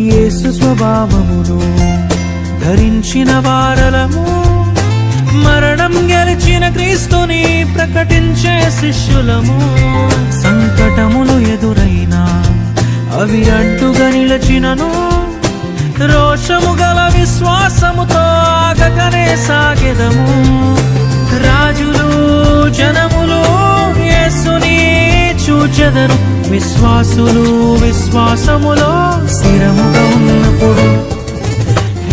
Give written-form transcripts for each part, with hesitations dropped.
యేసు స్వభావమును ధరించిన వారలము, మరణం గెలిచిన క్రీస్తుని ప్రకటించే శిష్యులము. సంకటములు ఎదురైనా అవి అడ్డుగా నిలచినను, రోషము గల విశ్వాసముతో ఆగకనే సాగెదము. రాజులు జనములు యేసుని చూచెదరు, విశ్వాసులు విశ్వాసములో స్థిరముగా ఉన్నప్పుడు.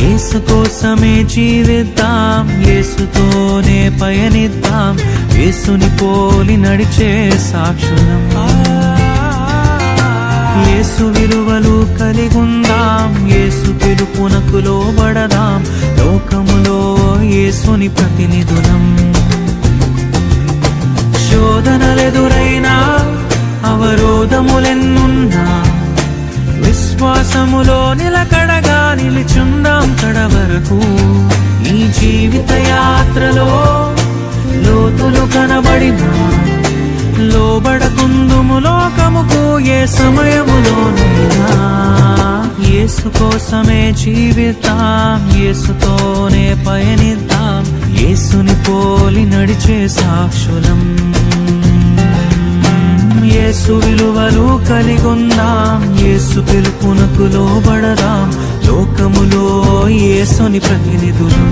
యేసు కోసమే జీవిద్దాం, యేసుతోనే పయనిద్దాం, యేసుని పోలి నడిచే సాక్షులం. యేసు విలువలు కలిగుందాం, యేసు పిలుపునకు లోబడదాం, లోకములో యేసుని ప్రతినిధులం. శోధనలెదురైనా అవరోధములెన్నున్నా విశ్వాసములో నిలకడగా నిలిచుందాం కడవరకు. ఈ జీవిత యాత్రలో లోతులు కనబడినా లోబడకుందుము లోకముకు ఏ సమయములోనైనా. యేసు కోసమే జీవిద్దాం, యేసుతోనే పయనిద్దాం, యేసుని పోలి నడిచే సాక్షులం. యేసు విలువలు కలిగొందాం, యేసు పిలుపునకు లోబడదాం, లోకములో యేసుని ప్రతినిధులం.